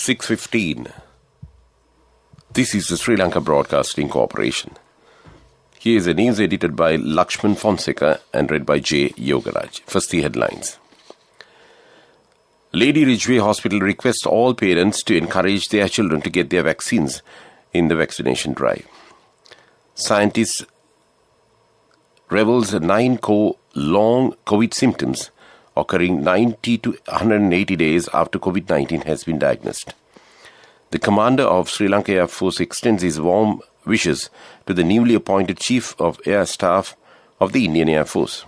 6:15. This is the Sri Lanka Broadcasting Corporation. Here is a news edited by Lakshman Fonseca and read by J. Yogaraj. First, the headlines. Lady Ridgeway Hospital requests all parents to encourage their children to get their vaccines in the vaccination drive. Scientists reveals 9 long COVID symptoms occurring 90 to 180 days after COVID-19 has been diagnosed. The commander of Sri Lanka Air Force extends his warm wishes to the newly appointed Chief of Air Staff of the Indian Air Force.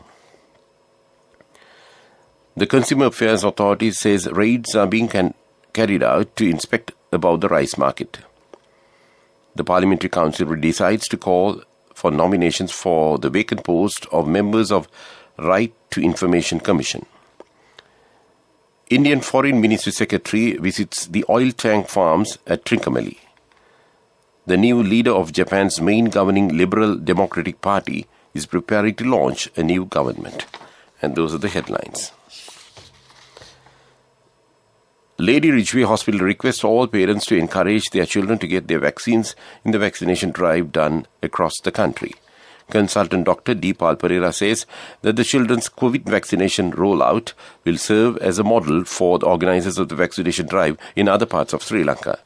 The Consumer Affairs Authority says raids are being carried out to inspect about the rice market. The Parliamentary Council decides to call for nominations for the vacant post of members of Right to Information Commission. Indian Foreign Ministry Secretary visits the oil tank farms at Trincomalee. The new leader of Japan's main governing Liberal Democratic Party is preparing to launch a new government. And those are the headlines. Lady Ridgeway Hospital requests all parents to encourage their children to get their vaccines in the vaccination drive done across the country. Consultant Dr. Deepal Pereira says that the children's COVID vaccination rollout will serve as a model for the organizers of the vaccination drive in other parts of Sri Lanka.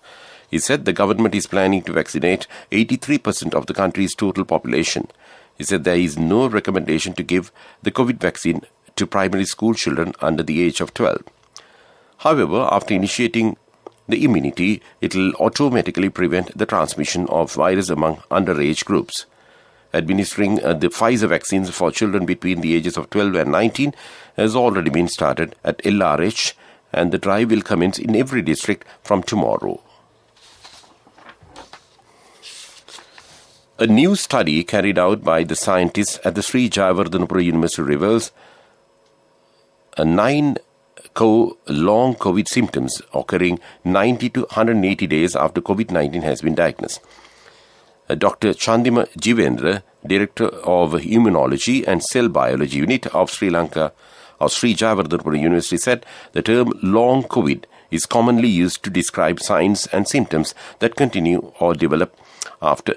He said the government is planning to vaccinate 83% of the country's total population. He said there is no recommendation to give the COVID vaccine to primary school children under the age of 12. However, after initiating the immunity, it will automatically prevent the transmission of virus among underage groups. Administering the Pfizer vaccines for children between the ages of 12 and 19 has already been started at LRH, and the drive will commence in every district from tomorrow. A new study carried out by the scientists at the Sri Jayawardhanapura University reveals 9 long COVID symptoms occurring 90 to 180 days after COVID-19 has been diagnosed. Dr. Chandima Jivendra, Director of Immunology and Cell Biology Unit of Sri Lanka, of Sri Jayawardhanapura University, said the term long COVID is commonly used to describe signs and symptoms that continue or develop after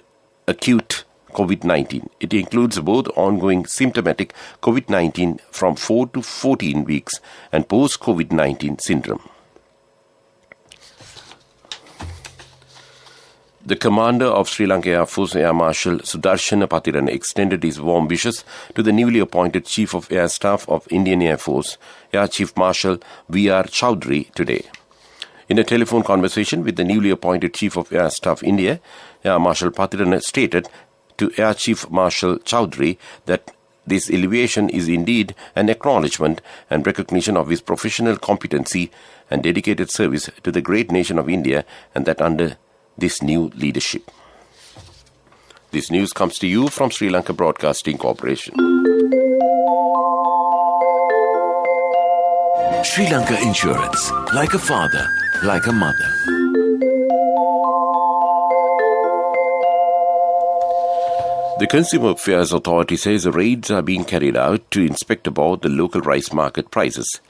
acute COVID-19. It includes both ongoing symptomatic COVID-19 from 4 to 14 weeks and post-COVID-19 syndrome. The commander of Sri Lanka Air Force, Air Marshal Sudarshana Patirana, extended his warm wishes to the newly appointed Chief of Air Staff of Indian Air Force, Air Chief Marshal V.R. Chowdhury, today. In a telephone conversation with the newly appointed Chief of Air Staff India, Air Marshal Patirana stated to Air Chief Marshal Chowdhury that this elevation is indeed an acknowledgement and recognition of his professional competency and dedicated service to the great nation of India, and that under this new leadership. This news comes to you from Sri Lanka Broadcasting Corporation. Sri Lanka Insurance, like a father, like a mother. The Consumer Affairs Authority says raids are being carried out to inspect about the local rice market prices.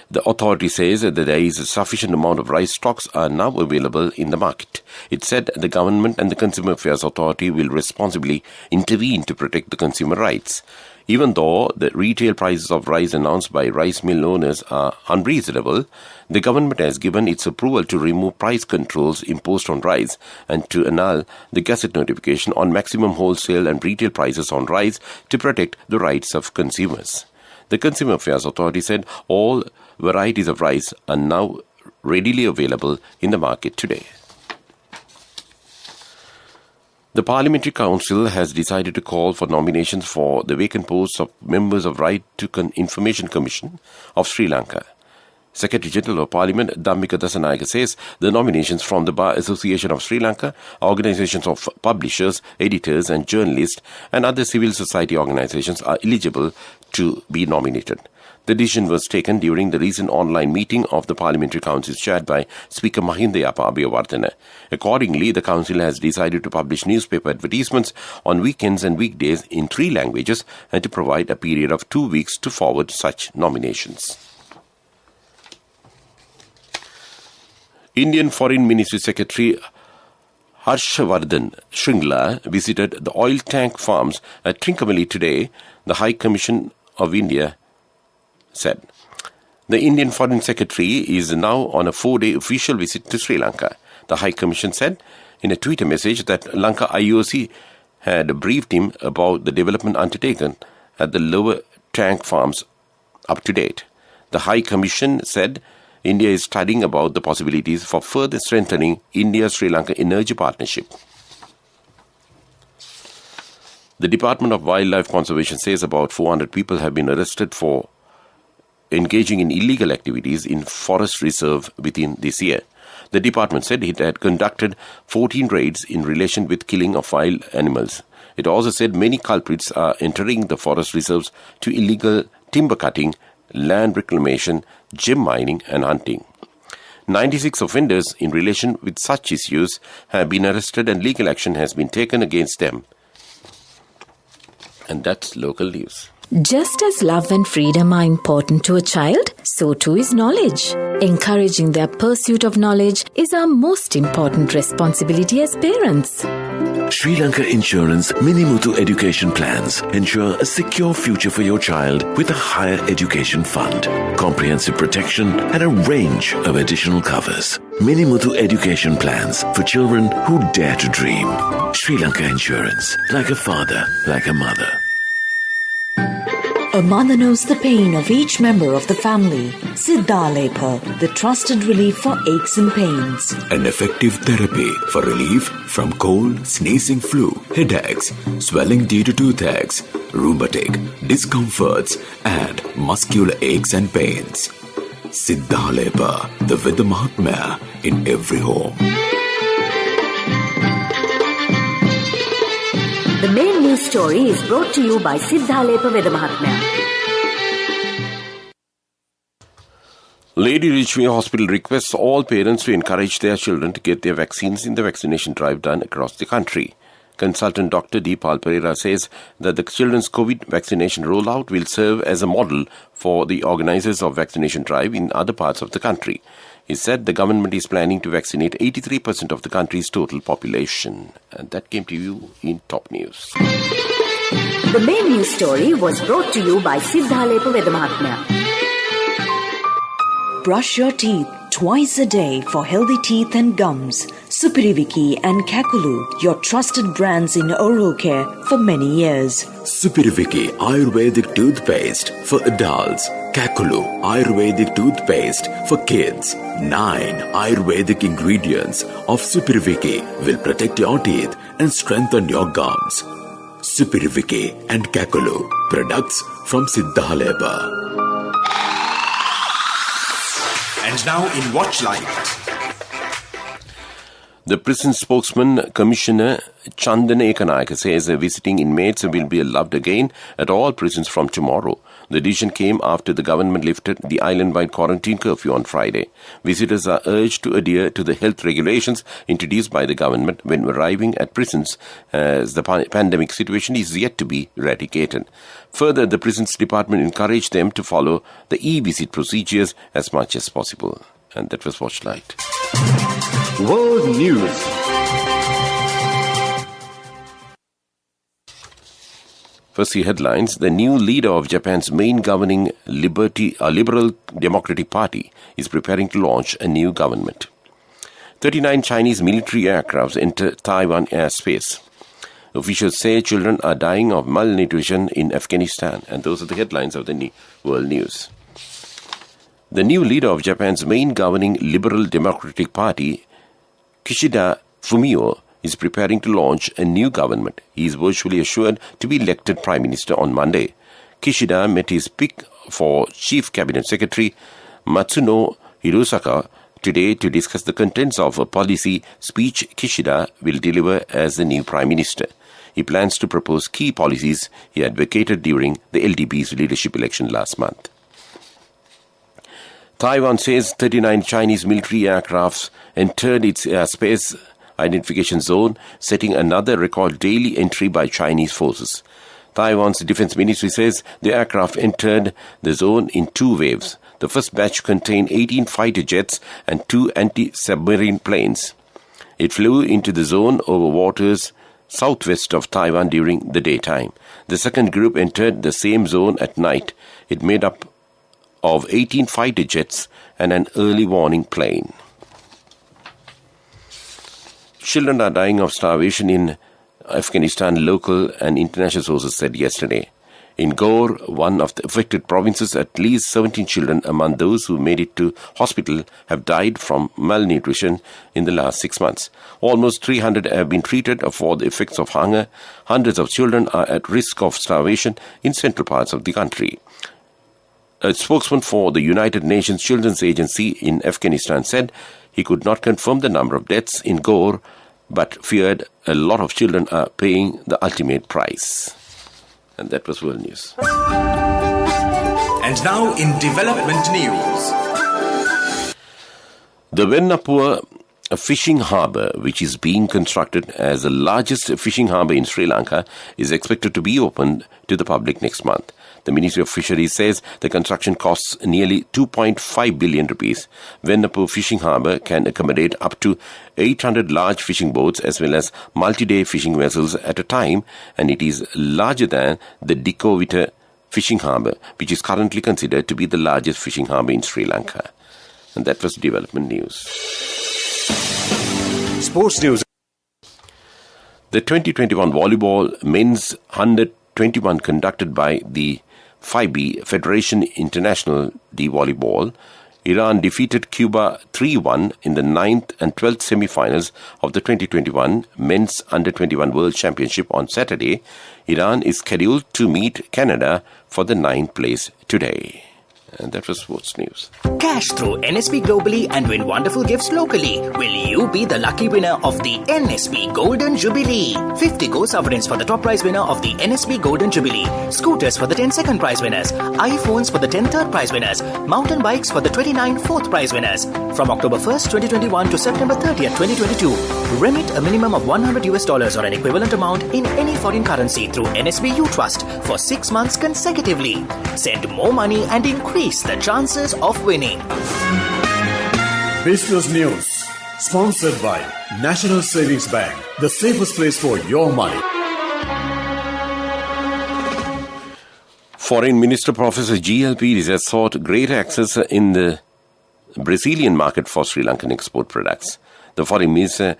The authority says that there is a sufficient amount of rice stocks are now available in the market. It said the government and the Consumer Affairs Authority will responsibly intervene to protect the consumer rights. Even though the retail prices of rice announced by rice mill owners are unreasonable, the government has given its approval to remove price controls imposed on rice and to annul the Gazette notification on maximum wholesale and retail prices on rice to protect the rights of consumers. The Consumer Affairs Authority said all varieties of rice are now readily available in the market today. The Parliamentary Council has decided to call for nominations for the vacant posts of members of Right to Information Commission of Sri Lanka. Secretary General of Parliament Dhammika Dasanayake says the nominations from the Bar Association of Sri Lanka, organizations of publishers, editors and journalists and other civil society organizations are eligible to be nominated. The decision was taken during the recent online meeting of the Parliamentary Council chaired by Speaker Mahinda Yapa Abeyewardena. Accordingly, the Council has decided to publish newspaper advertisements on weekends and weekdays in 3 languages and to provide a period of 2 weeks to forward such nominations. Indian Foreign Ministry Secretary Harshvardhan Shringla visited the oil tank farms at Trincomalee today, the High Commission of India said. The Indian Foreign Secretary is now on a 4-day official visit to Sri Lanka. The High Commission said in a Twitter message that Lanka IOC had briefed him about the development undertaken at the lower tank farms up to date. The High Commission said India is studying about the possibilities for further strengthening India-Sri Lanka energy partnership. The Department of Wildlife Conservation says about 400 people have been arrested for engaging in illegal activities in forest reserve within this year. The department said it had conducted 14 raids in relation with killing of wild animals. It also said many culprits are entering the forest reserves to illegal timber cutting, land reclamation, gem mining and hunting. 96 offenders in relation with such issues have been arrested and legal action has been taken against them. And that's local news. Just as love and freedom are important to a child, so too is knowledge. Encouraging their pursuit of knowledge is our most important responsibility as parents. Sri Lanka Insurance Minimuthu education plans ensure a secure future for your child with a higher education fund, comprehensive protection and a range of additional covers. Minimuthu education plans for children who dare to dream. Sri Lanka Insurance, like a father, like a mother. A mother knows the pain of each member of the family. Siddhalepa, the trusted relief for aches and pains. An effective therapy for relief from cold, sneezing, flu, headaches, swelling due to toothaches, rheumatic, discomforts, and muscular aches and pains. Siddhalepa, the Veda Mahatmya in every home. The main news story is brought to you by Siddhalepa Veda Mahatmya. Lady Ridgeway Hospital requests all parents to encourage their children to get their vaccines in the vaccination drive done across the country. Consultant Dr. Deepal Pereira says that the children's COVID vaccination rollout will serve as a model for the organizers of vaccination drive in other parts of the country. He said the government is planning to vaccinate 83% of the country's total population. And that came to you in Top News. The main news story was brought to you by Siddhalepa Veda Mahatmya. Brush your teeth twice a day for healthy teeth and gums. Supiriviki and Kakulu, your trusted brands in oral care for many years. Supiriviki Ayurvedic toothpaste for adults. Kakulu Ayurvedic toothpaste for kids. 9 Ayurvedic ingredients of Supiriviki will protect your teeth and strengthen your gums. Supiriviki and Kakulu, products from Siddhalepa. And now in Watch Light. The prison spokesman, Commissioner Chandana Ekanayaka, says visiting inmates will be allowed again at all prisons from tomorrow. The decision came after the government lifted the island-wide quarantine curfew on Friday. Visitors are urged to adhere to the health regulations introduced by the government when arriving at prisons, as the pandemic situation is yet to be eradicated. Further, the prisons department encouraged them to follow the e-visit procedures as much as possible. And that was Watch Light. World News. First, the headlines. The new leader of Japan's main governing Liberal Democratic Party is preparing to launch a new government. 39 Chinese military aircrafts enter Taiwan airspace. Officials say children are dying of malnutrition in Afghanistan. And those are the headlines of the World News. The new leader of Japan's main governing Liberal Democratic Party, Kishida Fumio, is preparing to launch a new government. He is virtually assured to be elected Prime Minister on Monday. Kishida met his pick for Chief Cabinet Secretary Matsuno Hirosaka today to discuss the contents of a policy speech Kishida will deliver as the new Prime Minister. He plans to propose key policies he advocated during the LDP's leadership election last month. Taiwan says 39 Chinese military aircrafts entered its airspace identification zone, setting another record daily entry by Chinese forces. Taiwan's defense ministry says the aircraft entered the zone in 2 waves. The first batch contained 18 fighter jets and 2 anti-submarine planes. It flew into the zone over waters southwest of Taiwan during the daytime. The second group entered the same zone at night. It made up of 18 fighter jets and an early warning plane. Children are dying of starvation in Afghanistan, local and international sources said yesterday. In Gore, one of the affected provinces, at least 17 children among those who made it to hospital have died from malnutrition in the last 6 months. Almost 300 have been treated for the effects of hunger. Hundreds of children are at risk of starvation in central parts of the country. A spokesman for the United Nations Children's Agency in Afghanistan said he could not confirm the number of deaths in Gore, but feared a lot of children are paying the ultimate price. And that was World News. And now in development news. The Vennapur fishing harbour, which is being constructed as the largest fishing harbour in Sri Lanka, is expected to be opened to the public next month. The Ministry of Fisheries says the construction costs nearly 2.5 billion rupees. Vennapur fishing harbour can accommodate up to 800 large fishing boats as well as multi-day fishing vessels at a time, and it is larger than the Dikovita fishing harbour, which is currently considered to be the largest fishing harbour in Sri Lanka. And that was development news. Sports news. The 2021 volleyball men's 121 conducted by the FIBE Federation International de Volleyball, Iran defeated Cuba 3-1 in the 9th and 12th semi-finals of the 2021 Men's Under-21 World Championship on Saturday. Iran is scheduled to meet Canada for the 9th place today. And that was sports news. Cash through NSB globally and win wonderful gifts locally. Will you be the lucky winner of the NSB Golden Jubilee? 50 gold sovereigns for the top prize winner of the NSB Golden Jubilee. Scooters for the 10 second prize winners. iPhones for the 10 third prize winners. Mountain bikes for the 29 fourth prize winners. From October 1st, 2021 to September 30th, 2022. Remit a minimum of $100 or an equivalent amount in any foreign currency through NSB U-Trust for 6 months consecutively. Send more money and increase the chances of winning. Business News, sponsored by National Savings Bank, the safest place for your money. Foreign Minister Professor G.L. Pires has sought greater access in the Brazilian market for Sri Lankan export products. The Foreign Minister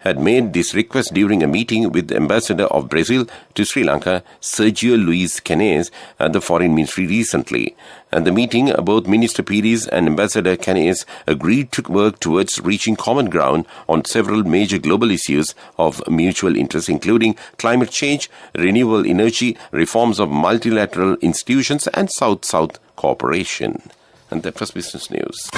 had made this request during a meeting with the Ambassador of Brazil to Sri Lanka, Sergio Luis Canes, at the Foreign Ministry recently. At the meeting, both Minister Pires and Ambassador Canes agreed to work towards reaching common ground on several major global issues of mutual interest, including climate change, renewable energy, reforms of multilateral institutions, and South-South cooperation. And that was Business News.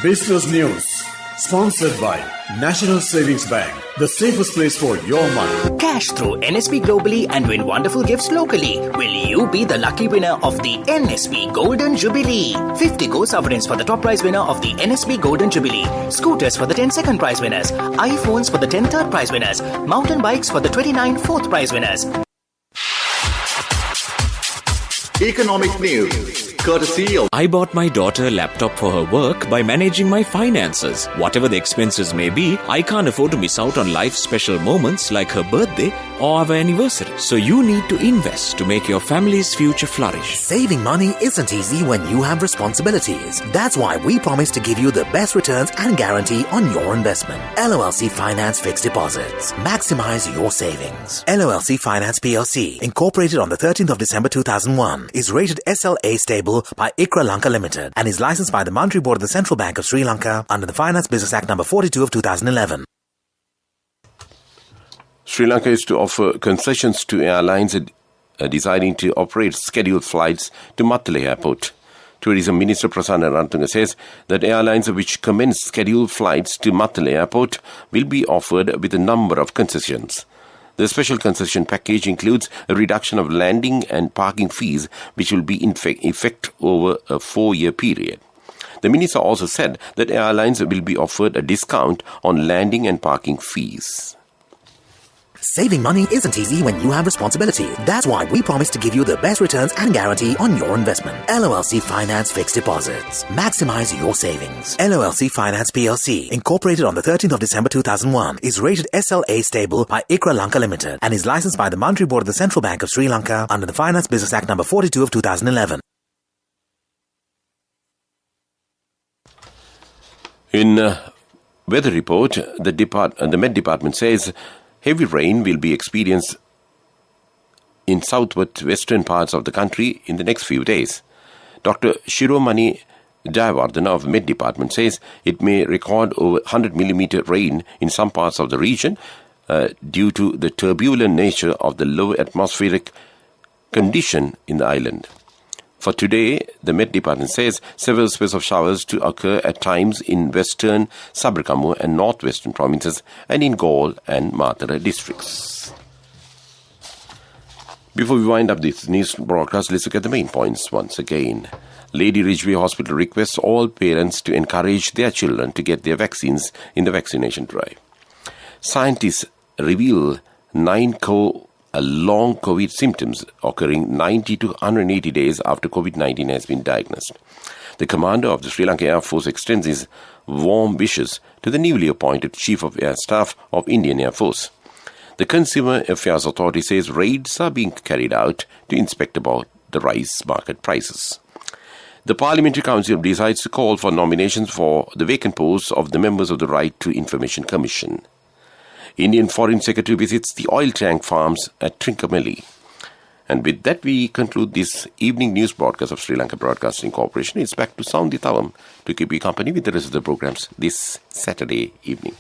Business News, sponsored by National Savings Bank, the safest place for your money. Cash through NSB globally and win wonderful gifts locally. Will you be the lucky winner of the NSB Golden Jubilee? 50 gold sovereigns for the top prize winner of the NSB Golden Jubilee. Scooters for the 10 second prize winners. iPhones for the 10 third prize winners. Mountain bikes for the 29 fourth prize winners. Economic news. Courtesy of I bought my daughter a laptop for her work by managing my finances. Whatever the expenses may be, I can't afford to miss out on life's special moments like her birthday or our anniversary. So you need to invest to make your family's future flourish. Saving money isn't easy when you have responsibilities. That's why we promise to give you the best returns and guarantee on your investment. LOLC Finance Fixed Deposits. Maximize your savings. LOLC Finance PLC, incorporated on the 13th of December 2001, is rated SLA stable by ICRA Lanka Limited and is licensed by the Monetary Board of the Central Bank of Sri Lanka under the Finance Business Act No. 42 of 2011. Sri Lanka is to offer concessions to airlines deciding to operate scheduled flights to Matale Airport. Tourism Minister Prasanna Rantunga says that airlines which commence scheduled flights to Matale Airport will be offered with a number of concessions. The special concession package includes a reduction of landing and parking fees, which will be in effect over a 4-year period. The minister also said that airlines will be offered a discount on landing and parking fees. Saving money isn't easy when you have responsibility. That's why we promise to give you the best returns and guarantee on your investment. LOLC Finance Fixed Deposits. Maximize your savings. LOLC Finance PLC, incorporated on the 13th of December 2001, is rated SLA stable by ICRA Lanka Limited and is licensed by the Monetary Board of the Central Bank of Sri Lanka under the Finance Business Act number 42 of 2011. In weather report, the Met Department says heavy rain will be experienced in southward western parts of the country in the next few days. Dr. Shiromani Jayawardena of Met Department says it may record over 100 millimeter rain in some parts of the region due to the turbulent nature of the low atmospheric condition in the island. For today, the Met Department says several spells of showers to occur at times in western Sabarakamu and northwestern provinces and in Galle and Matara districts. Before we wind up this news broadcast, let's look at the main points once again. Lady Ridgeway Hospital requests all parents to encourage their children to get their vaccines in the vaccination drive. Scientists reveal 9 long COVID symptoms occurring 90 to 180 days after COVID-19 has been diagnosed. The commander of the Sri Lanka Air Force extends his warm wishes to the newly appointed Chief of Air Staff of Indian Air Force. The Consumer Affairs Authority says raids are being carried out to inspect about the rice market prices. The Parliamentary Council decides to call for nominations for the vacant posts of the members of the Right to Information Commission. Indian Foreign Secretary visits the oil tank farms at Trincomalee. And with that, we conclude this evening news broadcast of Sri Lanka Broadcasting Corporation. It's back to Sound the Thavam to keep you company with the rest of the programs this Saturday evening.